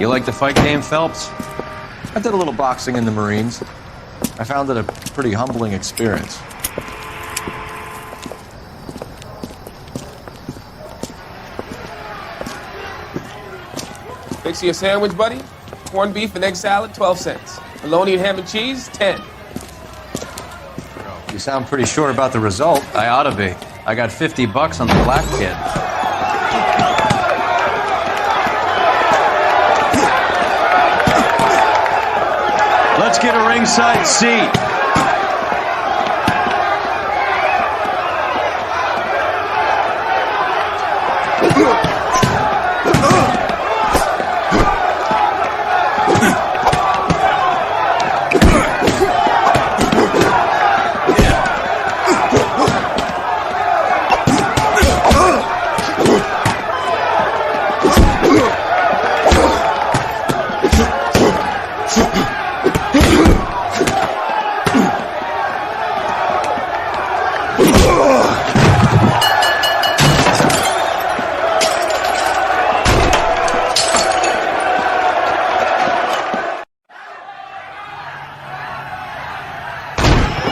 like the fight game, Phelps? I did a little boxing in the Marines. I found it a pretty humbling experience. Fix you a sandwich, buddy? Corned beef and egg salad, 12 cents. Bologna and ham and cheese, 10. You sound pretty sure about the result. I ought to be. I got $50 on the black kid. Let's get a ringside seat.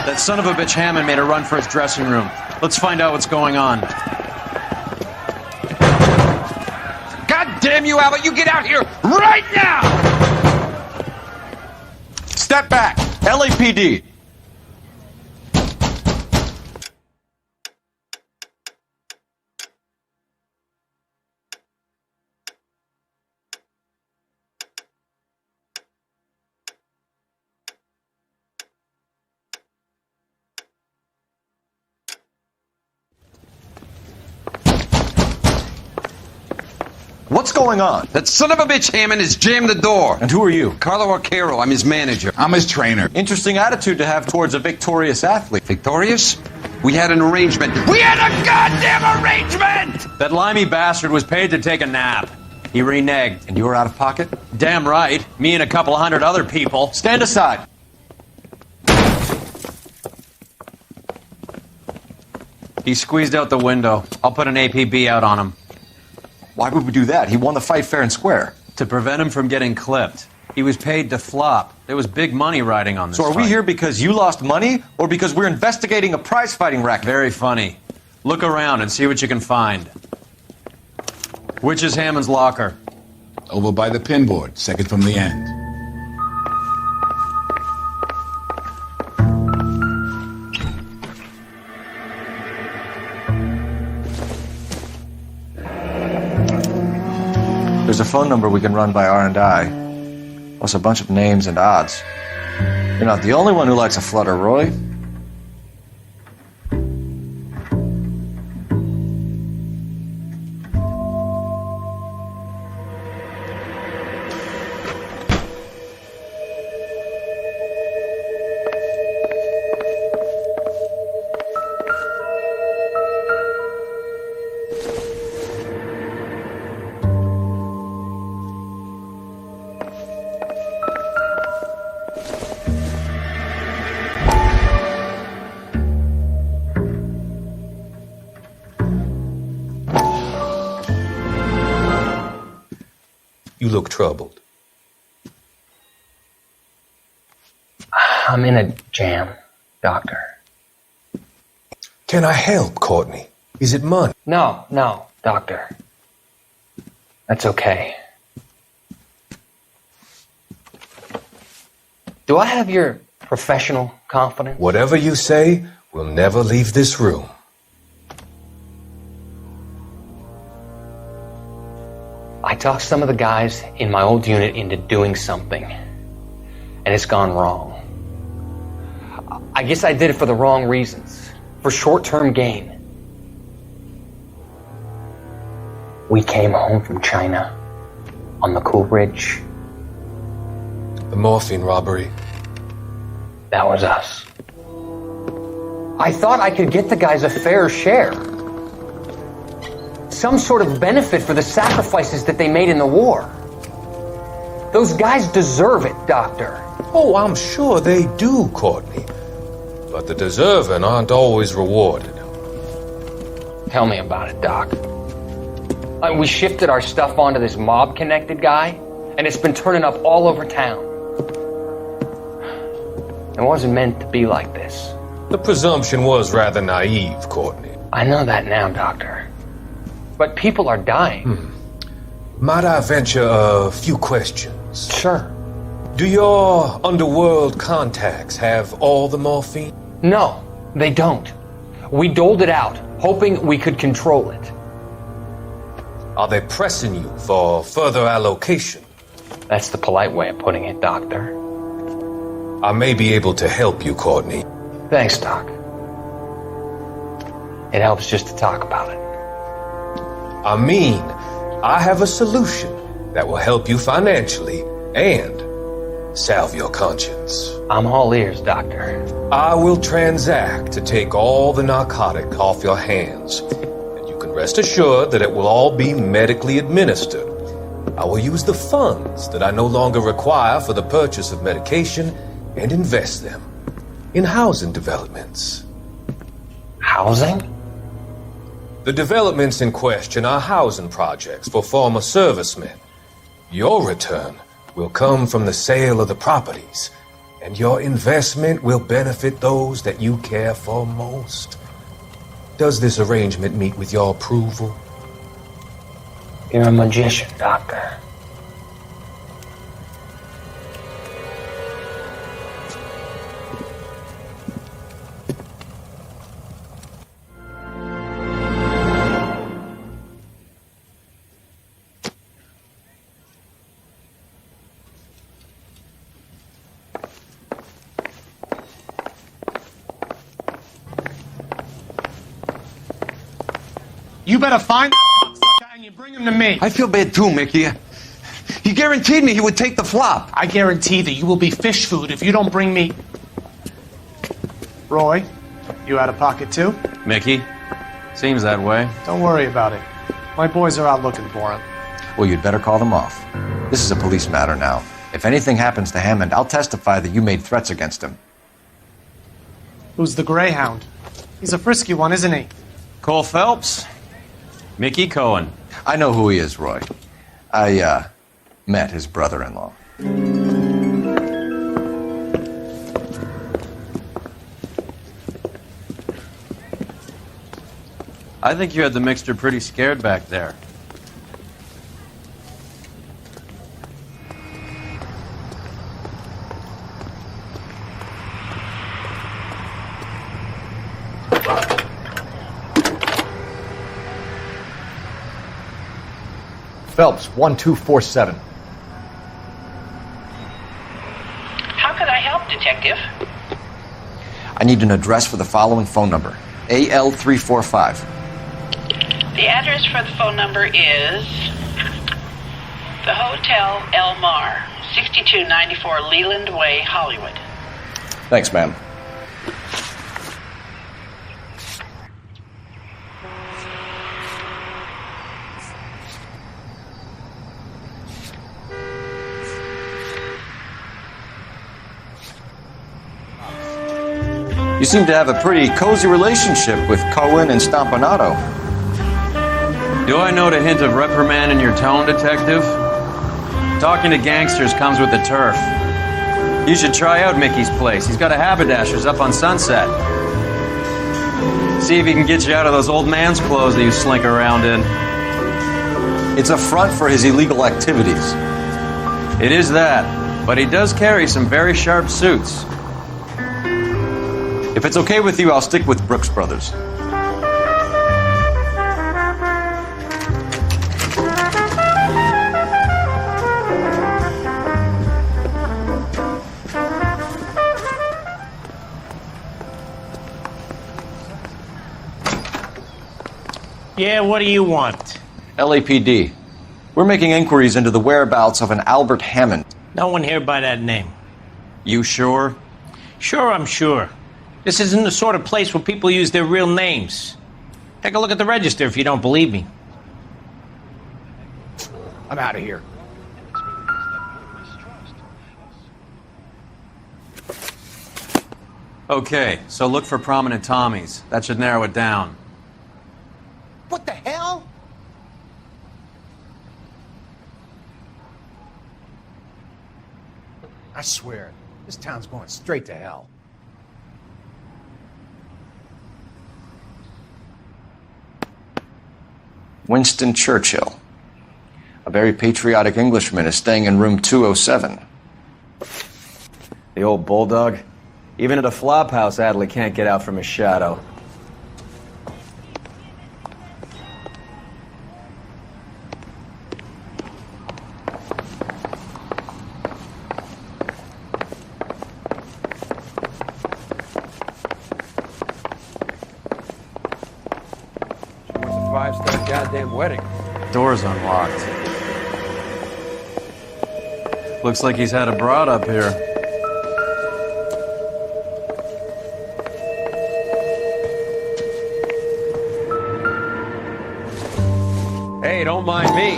That son of a bitch Hammond made a run for his dressing room. Let's find out what's going on. God damn you, Albert! You get out here right now! Step back! LAPD! What's going on? That son of a bitch Hammond has jammed the door. And who are you? Carlo Arcaro, I'm his manager. I'm his trainer. Interesting attitude to have towards a victorious athlete. Victorious? We had an arrangement. We had a goddamn arrangement! That limey bastard was paid to take a nap. He reneged. And you were out of pocket? Damn right. Me and a couple hundred other people. Stand aside. He squeezed out the window. I'll put an APB out on him. Why would we do that? He won the fight fair and square. To prevent him from getting clipped. He was paid to flop. There was big money riding on this So are we fight. here because you lost money or because we're investigating a prize fighting racket? Very funny. Look around and see what you can find. Which is Hammond's locker? Over by the pinboard, second from the end. There's a phone number we can run by R&I, plus a bunch of names and odds. You're not the only one who likes a flutter, Roy. You look troubled. I'm in a jam, Doctor. Can I help, Courtney? Is it money? No, Doctor. That's okay. Do I have your professional confidence? Whatever you say, we'll never leave this room. I talked some of the guys in my old unit into doing something, and it's gone wrong. I guess I did it for the wrong reasons, for short-term gain. We came home from China on the Cool Ridge. The morphine robbery. That was us. I thought I could get the guys a fair share. Some sort of benefit for the sacrifices that they made in the war. Those guys deserve it, Doctor. Oh, I'm sure they do, Courtney. But the deserving aren't always rewarded. Tell me about it, Doc. We shifted our stuff onto this mob-connected guy, and it's been turning up all over town. It wasn't meant to be like this. The presumption was rather naive, Courtney. I know that now, Doctor. But people are dying. Might I venture a few questions? Sure. Do your underworld contacts have all the morphine? No, they don't. We doled it out, hoping we could control it. Are they pressing you for further allocation? That's the polite way of putting it, Doctor. I may be able to help you, Courtney. Thanks, Doc. It helps just to talk about it. I mean, I have a solution that will help you financially and salve your conscience. I'm all ears, Doctor. I will transact to take all the narcotic off your hands, and you can rest assured that it will all be medically administered. I will use the funds that I no longer require for the purchase of medication and invest them in housing developments. Housing? The developments in question are housing projects for former servicemen. Your return will come from the sale of the properties, and your investment will benefit those that you care for most. Does this arrangement meet with your approval? You're a magician, Doctor. You better find the and you bring him to me. I feel bad too, Mickey. He guaranteed me he would take the flop. I guarantee that you will be fish food if you don't bring me... Roy, you out of pocket too? Mickey? Seems that way. Don't worry about it. My boys are out looking for him. Well, you'd better call them off. This is a police matter now. If anything happens to Hammond, I'll testify that you made threats against him. Who's the Greyhound? He's a frisky one, isn't he? Cole Phelps? Mickey Cohen. I know who he is, Roy. I, met his brother-in-law. I think you had the mixture pretty scared back there. Phelps, 1247. How could I help, Detective? I need an address for the following phone number. AL345. The address for the phone number is the Hotel El Mar, 6294 Leland Way, Hollywood. Thanks, ma'am. You seem to have a pretty cozy relationship with Cohen and Stompanato. Do I note a hint of reprimand in your tone, Detective? Talking to gangsters comes with the turf. You should try out Mickey's place. He's got a haberdasher's up on Sunset. See if he can get you out of those old man's clothes that you slink around in. It's a front for his illegal activities. It is that, but he does carry some very sharp suits. If it's okay with you, I'll stick with Brooks Brothers. Yeah, what do you want? LAPD. We're making inquiries into the whereabouts of an Albert Hammond. No one here by that name. You sure? Sure, I'm sure. This isn't the sort of place where people use their real names. Take a look at the register if you don't believe me. I'm out of here. Okay, so look for prominent Tommies. That should narrow it down. What the hell? swear, this town's going straight to hell. Winston Churchill. A very patriotic Englishman is staying in room 207. The old bulldog. Even at a flop house, Adley can't get out from his shadow. She wants a 5-star goddamn wedding. Door's unlocked. Looks like he's had a broad up here. Hey, don't mind me.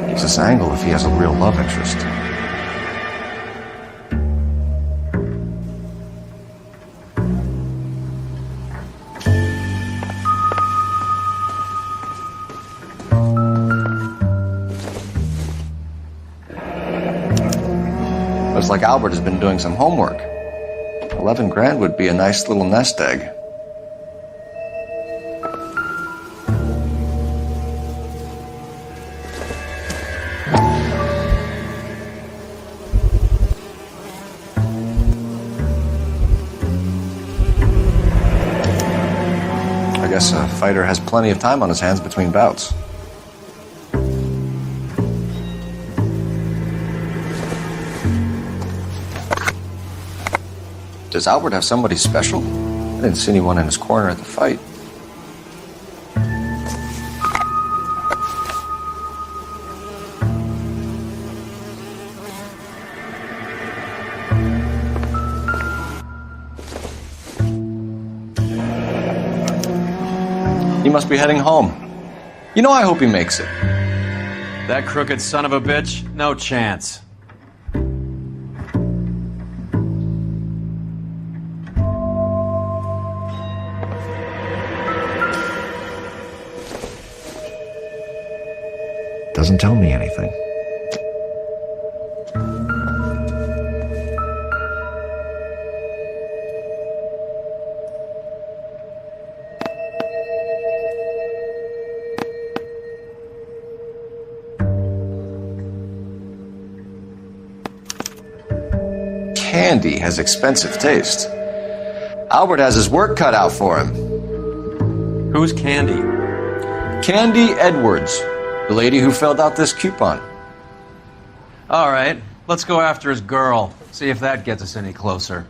Keeps this angle if he has a real love interest. Looks like Albert has been doing some homework. 11 grand would be a nice little nest egg. I guess a fighter has plenty of time on his hands between bouts. Does Albert have somebody special? I didn't see anyone in his corner at the fight. He must be heading home. You know, I hope he makes it. That crooked son of a bitch? No chance. Doesn't tell me anything. Candy has expensive taste. Albert has his work cut out for him. Who's Candy? Candy Edwards, the lady who filled out this coupon. All right, let's go after his girl. See if that gets us any closer.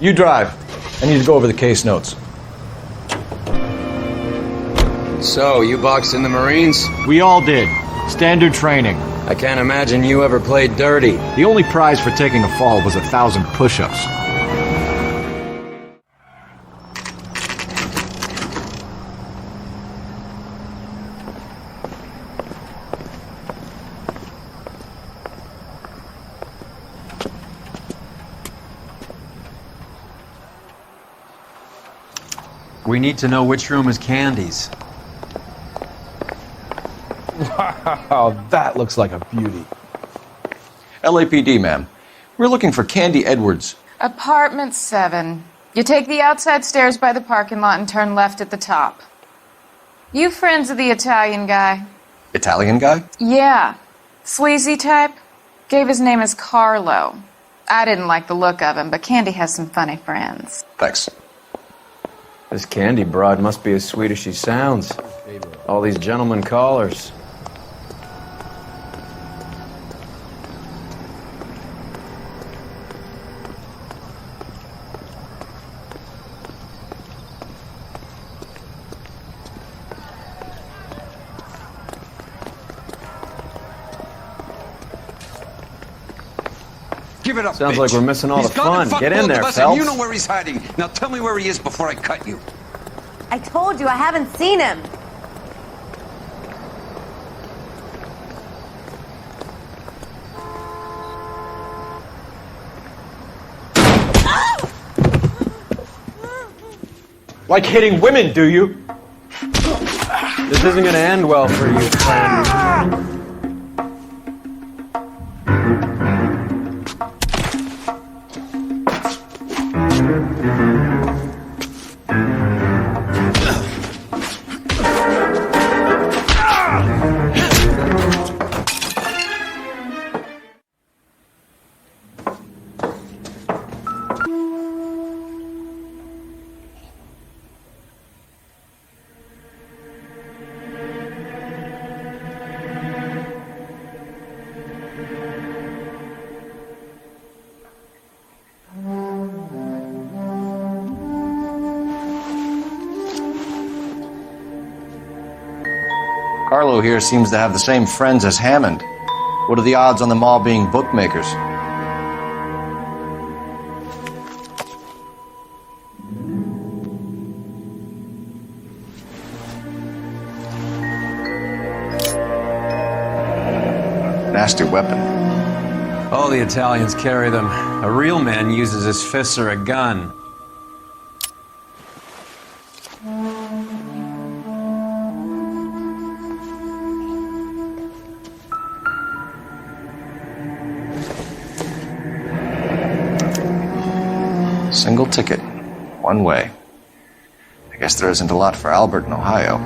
You drive. I need to go over the case notes. So, you boxed in the Marines? We all did. Standard training. I can't imagine you ever played dirty. The only prize for taking a fall was 1,000 push-ups. We need to know which room is Candy's. Wow, that looks like a beauty. LAPD, ma'am. We're looking for Candy Edwards. Apartment 7. You take the outside stairs by the parking lot and turn left at the top. You friends of the Italian guy? Italian guy? Yeah. Sleazy type? Gave his name as Carlo. I didn't like the look of him, but Candy has some funny friends. Thanks. This Candy broad must be as sweet as she sounds. All these gentlemen callers. Give it up, Sounds bitch. like we're missing all He's the gone fun. and fucked Get in both there, of us, Phelps. and you know where he's hiding. Now tell me where he is before I cut you. I told you I haven't seen him. Like hitting women, do you? This isn't gonna end well for you, friend. Carlo here seems to have the same friends as Hammond. What are the odds on them all being bookmakers? Nasty weapon. All the Italians carry them. A real man uses his fists or a gun. Single ticket. One way. I guess there isn't a lot for Albert in Ohio.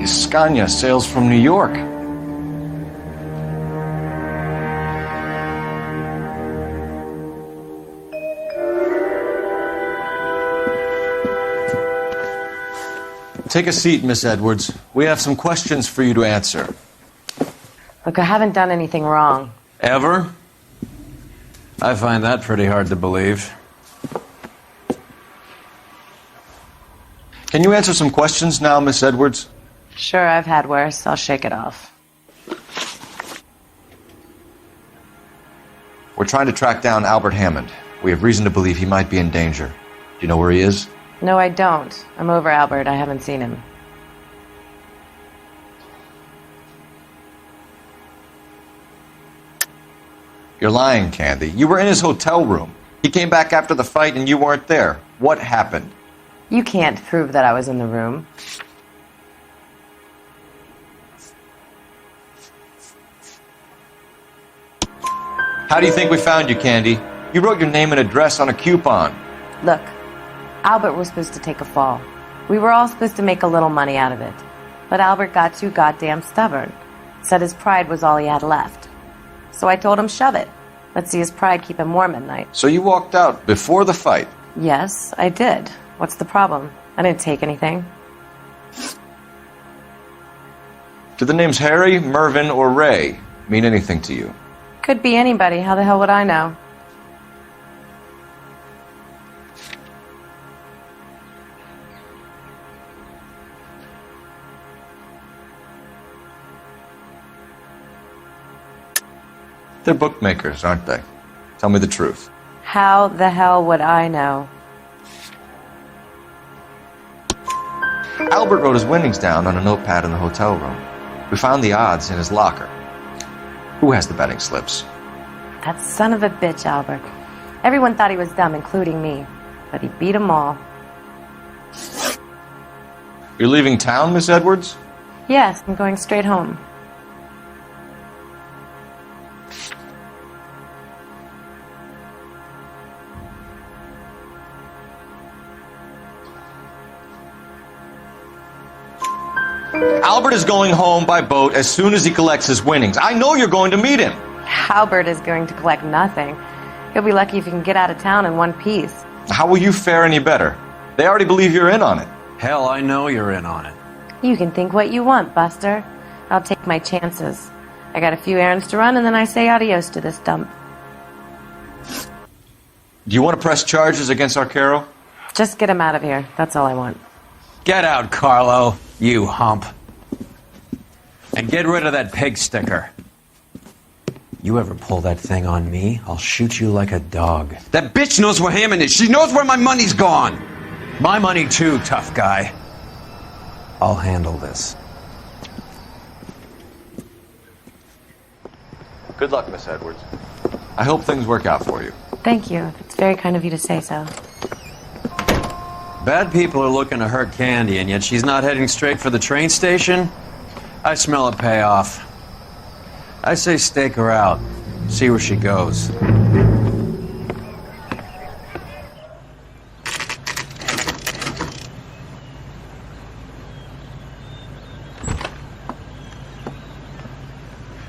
Scania sails from New York. Take a seat, Miss Edwards. We have some questions for you to answer. Look, I haven't done anything wrong. Ever? I find that pretty hard to believe. Can you answer some questions now, Miss Edwards? Sure, I've had worse. I'll shake it off. We're trying to track down Albert Hammond. We have reason to believe he might be in danger. Do you know where he is? No, I don't. I'm over Albert. I haven't seen him. You're lying, Candy. You were in his hotel room. He came back after the fight and you weren't there. What happened? You can't prove that I was in the room. How do you think we found you, Candy? You wrote your name and address on a coupon. Look, Albert was supposed to take a fall. We were all supposed to make a little money out of it. But Albert got too goddamn stubborn. Said his pride was all he had left. So I told him, shove it. Let's see his pride keep him warm at night. So you walked out before the fight? Yes, I did. What's the problem? I didn't take anything. Do the names Harry, Mervyn, or Ray mean anything to you? Could be anybody. How the hell would I know? They're bookmakers, aren't they? Tell me the truth. How the hell would I know? Albert wrote his winnings down on a notepad in the hotel room. We found the odds in his locker. Who has the betting slips? That son of a bitch, Albert. Everyone thought he was dumb, including me. But he beat them all. You're leaving town, Miss Edwards? Yes, I'm going straight home. Albert is going home by boat as soon as he collects his winnings. I know you're going to meet him. Albert is going to collect nothing. He'll be lucky if he can get out of town in one piece. How will you fare any better? They already believe you're in on it. Hell, I know you're in on it. You can think what you want, Buster. I'll take my chances. I got a few errands to run, and then I say adios to this dump. Do you want to press charges against Arcaro? Just get him out of here. That's all I want. Get out, Carlo, you hump. And get rid of that pig sticker. You ever pull that thing on me, I'll shoot you like a dog. That bitch knows where Hammond is. She knows where my money's gone. My money too, tough guy. I'll handle this. Good luck, Miss Edwards. I hope things work out for you. Thank you. It's very kind of you to say so. Bad people are looking to hurt Candy, and yet she's not heading straight for the train station? I smell a payoff. I say stake her out. See where she goes.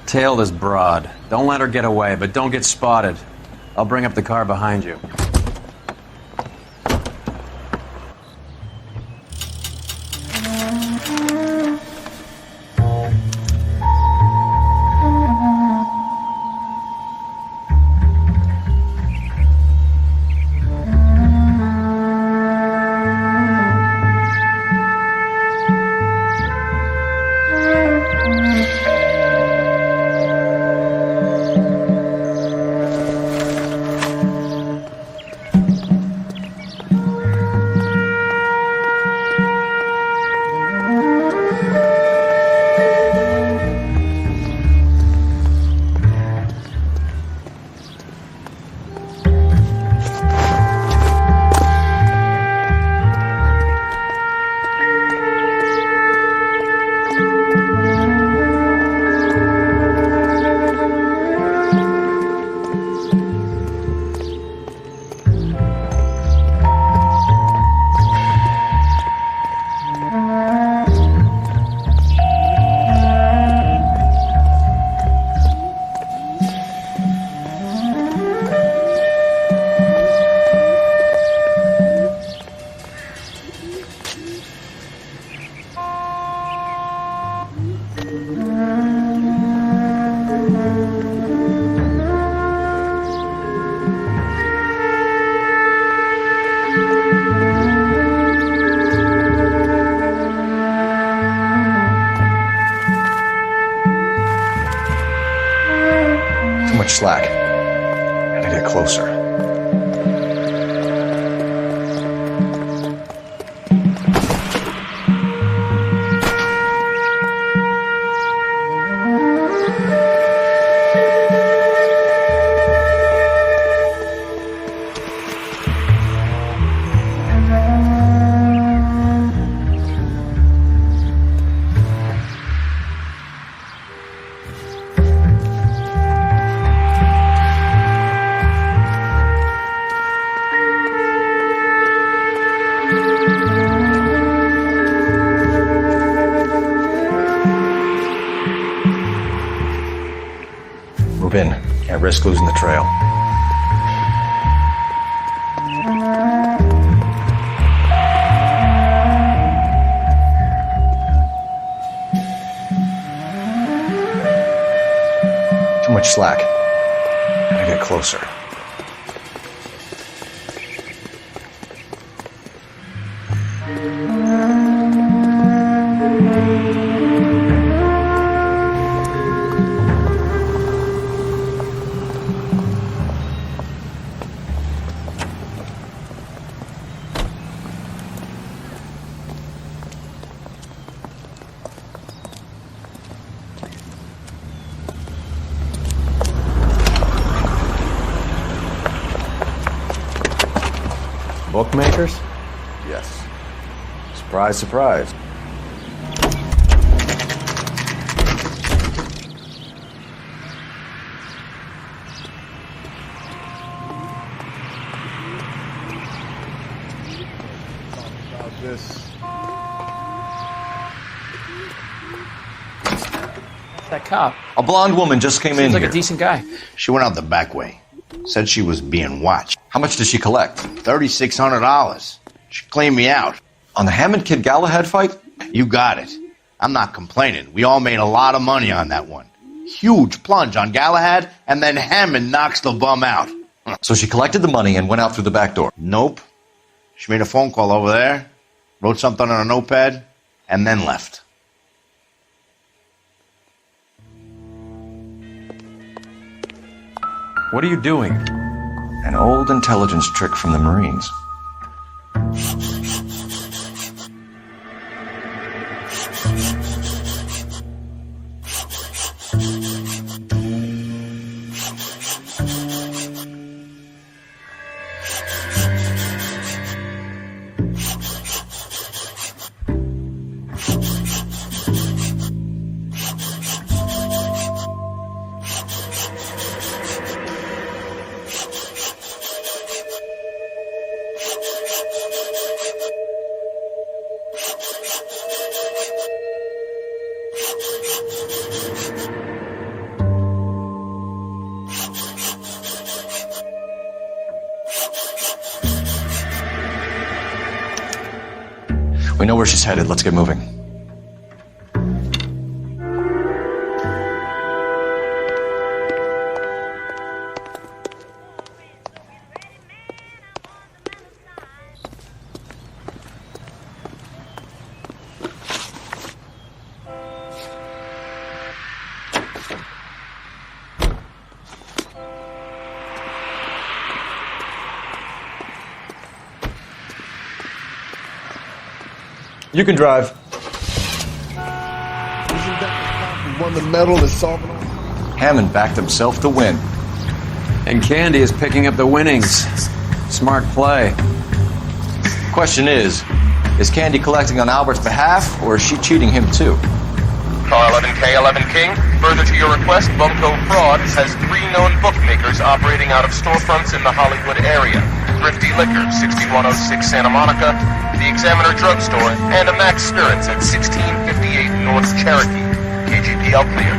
Tail this broad. Don't let her get away, but don't get spotted. I'll bring up the car behind you. Slack. Gotta get closer. Can't risk losing the trail. Too much slack. Gotta get closer. Bookmakers? Yes. Surprise, surprise. That cop. A blonde woman just came in Seems like here. a decent guy. She went out the back way. Said she was being watched. How much did she collect? $3,600. She cleaned me out. On the Hammond Kid Galahad fight? You got it. I'm not complaining. We all made a lot of money on that one. Huge plunge on Galahad, and then Hammond knocks the bum out. So she collected the money and went out through the back door? Nope. She made a phone call over there, wrote something on a notepad, and then left. What are you doing? An old intelligence trick from the Marines. We know where she's headed. Let's get moving. You can drive. Isn't that the won the medal and solving all? Hammond backed himself to win. And Candy is picking up the winnings. Smart play. Question is Candy collecting on Albert's behalf, or is she cheating him too? Car 11K, 11 King. Further to your request, Bunko Fraud has 3 known bookmakers operating out of storefronts in the Hollywood area. Thrifty Liquor, 6106 Santa Monica, the Examiner Drugstore, and a Max Spirits at 1658 North Cherokee. KGPL clear.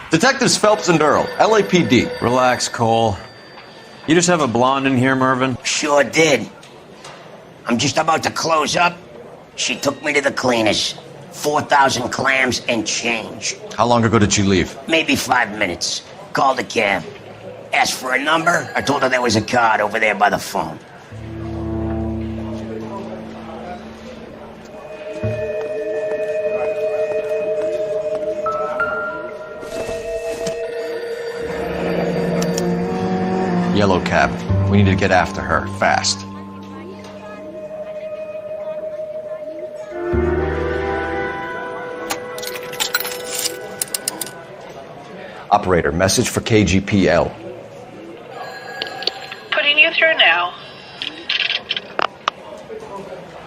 Detectives Phelps and Earl, LAPD. Relax, Cole. You just have a blonde in here, Mervyn? Sure did. I'm just about to close up. She took me to the cleaners. 4,000 clams and change. How long ago did you leave? Maybe 5 minutes. Called a cab. Asked for a number. I told her there was a card over there by the phone. Yellow cab. We need to get after her, fast. Operator, message for KGPL. Putting you through now.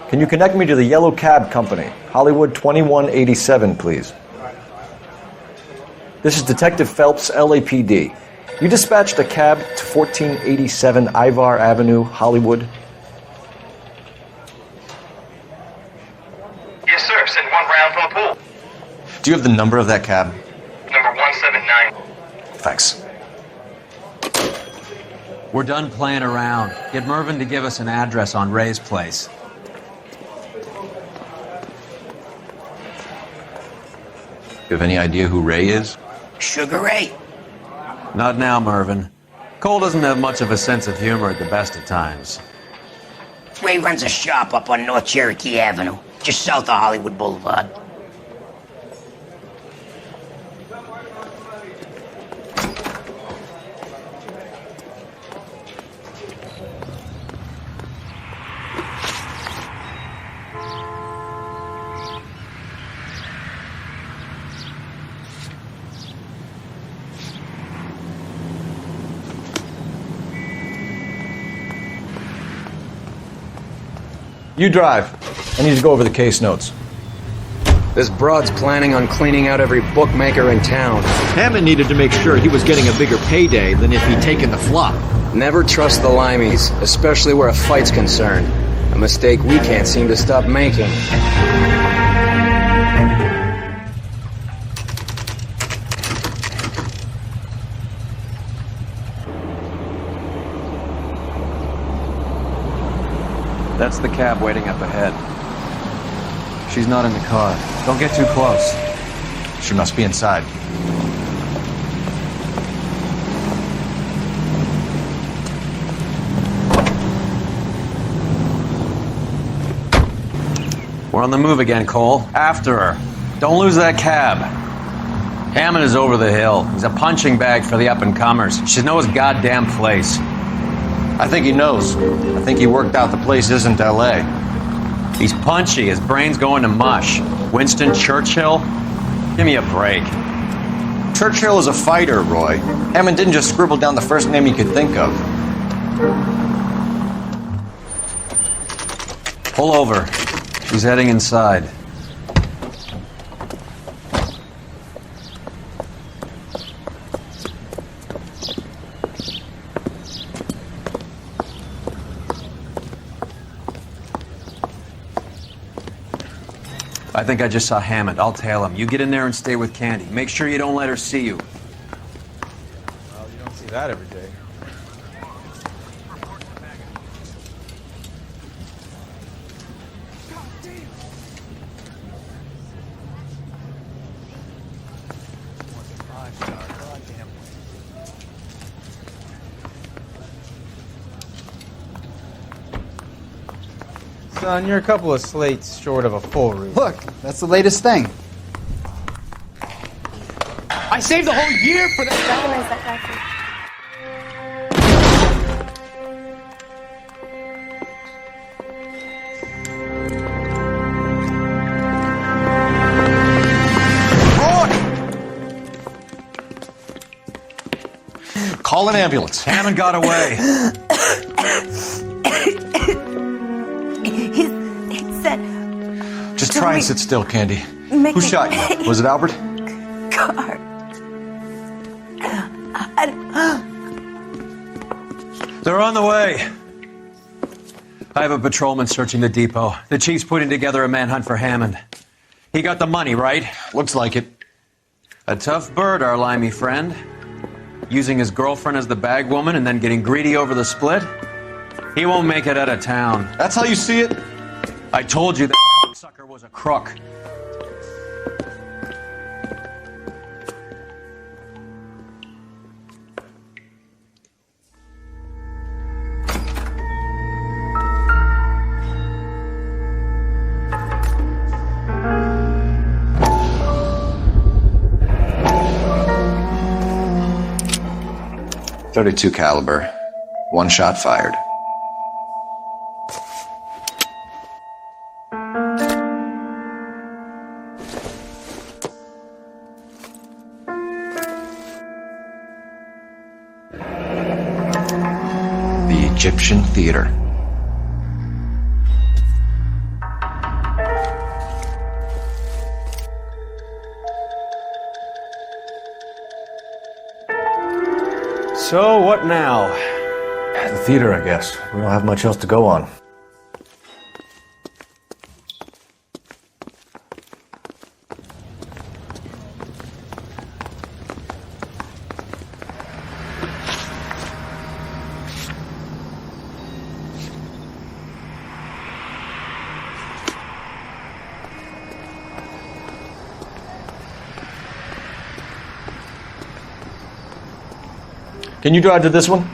Can you connect me to the Yellow Cab Company? Hollywood 2187, please. This is Detective Phelps, LAPD. You dispatched a cab to 1487 Ivar Avenue, Hollywood. Yes, sir. Send 1 round from the pool. Do you have the number of that cab? Number 179. Thanks. We're done playing around. Get Mervyn to give us an address on Ray's place. You have any idea who Ray is? Sugar Ray. Not now, Mervyn. Cole doesn't have much of a sense of humor at the best of times. Ray runs a shop up on North Cherokee Avenue, just south of Hollywood Boulevard. You drive. I need to go over the case notes. This broad's planning on cleaning out every bookmaker in town. Hammond needed to make sure he was getting a bigger payday than if he'd taken the flop. Never trust the limeys, especially where a fight's concerned. A mistake we can't seem to stop making. That's the cab waiting up ahead. She's not in the car. Don't get too close. She must be inside. We're on the move again, Cole. After her. Don't lose that cab. Hammond is over the hill. He's a punching bag for the up-and-comers. She should know his goddamn place. I think he knows. I think he worked out the place isn't L.A. He's punchy. His brain's going to mush. Winston Churchill? Give me a break. Churchill is a fighter, Roy. Hammond didn't just scribble down the first name he could think of. Pull over. She's heading inside. I think I just saw Hammond. I'll tail him. You get in there and stay with Candy. Make sure you don't let her see you. Well, you don't see that every day. Son, you're a couple of slates short of a full roof. Look, that's the latest thing. I saved the whole year for that. Call an ambulance. Hammond got away. He said... Just try and sit still, Candy. Who shot you? Was it Albert? Car. They're on the way. I have a patrolman searching the depot. The chief's putting together a manhunt for Hammond. He got the money, right? Looks like it. A tough bird, our limey friend. Using his girlfriend as the bag woman and then getting greedy over the split. He won't make it out of town. That's how you see it? I told you that sucker was a crook. .32 caliber. One shot fired. The Egyptian Theater. So, what now? The theater, I guess. We don't have much else to go on. Can you drive to this one?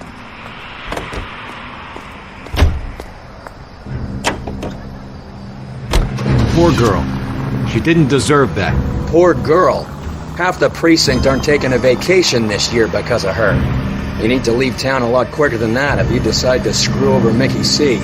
Poor girl. She didn't deserve that. Poor girl. Half the precinct aren't taking a vacation this year because of her. You need to leave town a lot quicker than that if you decide to screw over Mickey C.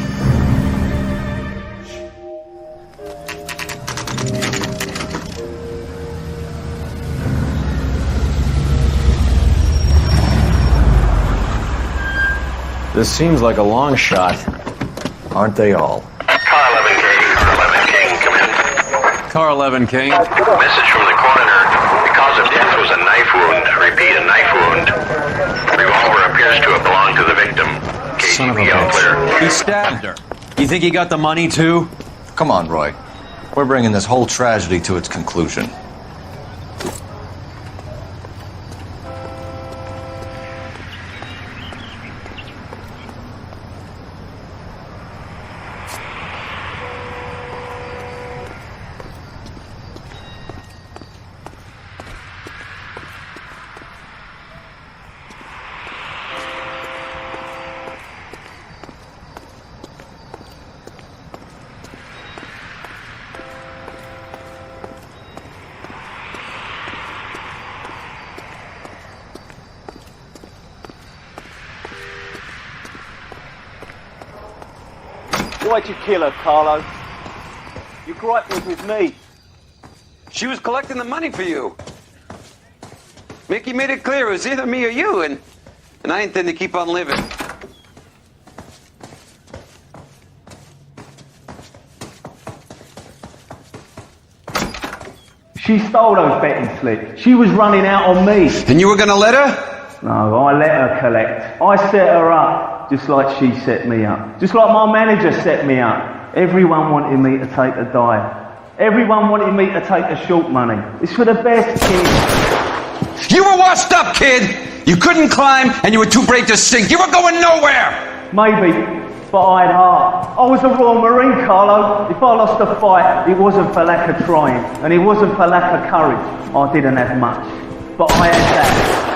This seems like a long shot. Aren't they all? Car 11K, Car 11 King, come in. Car 11 King. Message from the coroner. The cause of death was a knife wound. Repeat, a knife wound. Revolver appears to have belonged to the victim. Son of a bitch. He stabbed her. You think he got the money too? Come on, Roy. We're bringing this whole tragedy to its conclusion. Why'd you kill her, Carlo? Your gripe was with me. She was collecting the money for you. Mickey made it clear it was either me or you, and I intend to keep on living. She stole those betting slips. She was running out on me. And you were gonna let her? No, I let her collect. I set her up, just like she set me up. Just like my manager set me up. Everyone wanted me to take a dive. Everyone wanted me to take the short money. It's for the best, kid. You were washed up, kid! You couldn't climb, and you were too brave to sink. You were going nowhere! Maybe, but I had heart. I was a Royal Marine, Carlo. If I lost a fight, it wasn't for lack of trying, and it wasn't for lack of courage. I didn't have much, but I had that.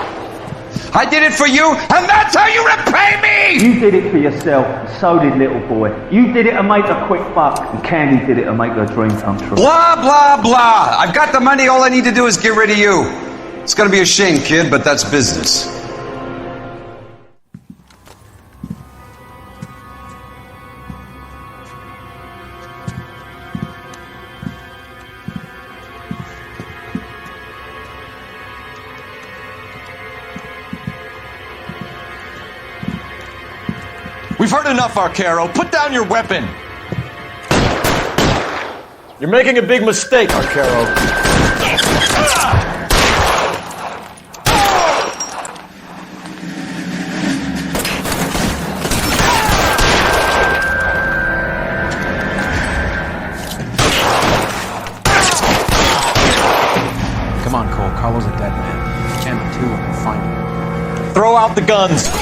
I did it for you, and that's how you repay me! You did it for yourself, and so did little boy. You did it to make a quick buck, and Candy did it to make her dream come true. Blah, blah, blah. I've got the money, all I need to do is get rid of you. It's gonna be a shame, kid, but that's business. We've heard enough, Arcaro. Put down your weapon. You're making a big mistake, Arcaro. Come on, Cole. Carlo's a dead man. Stand to and we'll find him. Throw out the guns.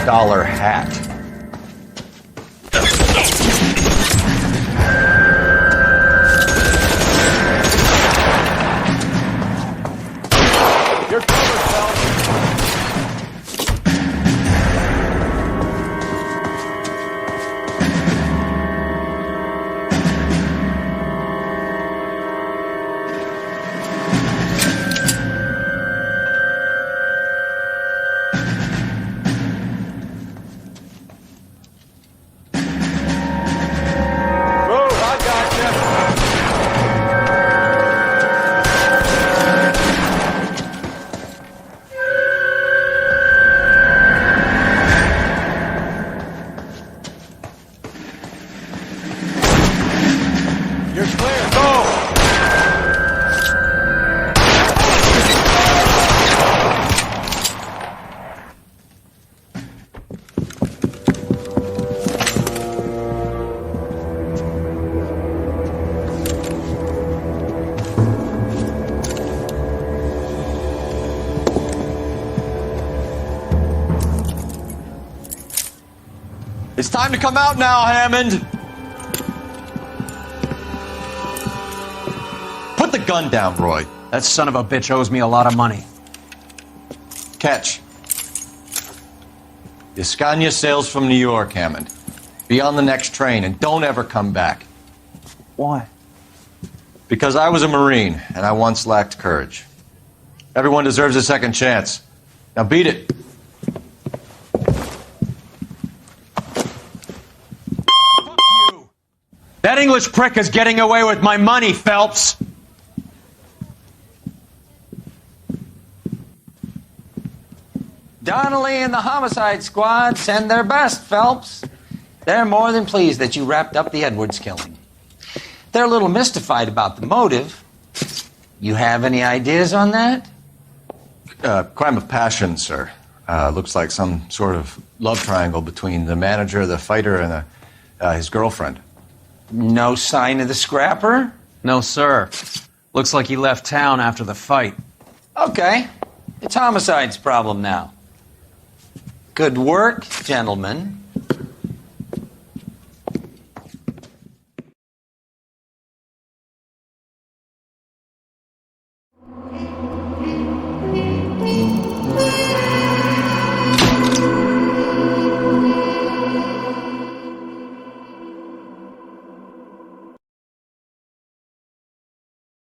$12 hat. You're covered, Phelps. It's time to come out now, Hammond. Put the gun down, Roy. That son of a bitch owes me a lot of money. Catch. Yascania sails from New York, Hammond. Be on the next train and don't ever come back. Why? Because I was a Marine and I once lacked courage. Everyone deserves a second chance. Now beat it. That English prick is getting away with my money, Phelps! Donnelly and the homicide squad send their best, Phelps. They're more than pleased that you wrapped up the Edwards killing. They're a little mystified about the motive. You have any ideas on that? Crime of passion, sir. Looks like some sort of love triangle between the manager, the fighter, and his girlfriend. No sign of the scrapper? No, sir. Looks like he left town after the fight. Okay. It's homicide's problem now. Good work, gentlemen.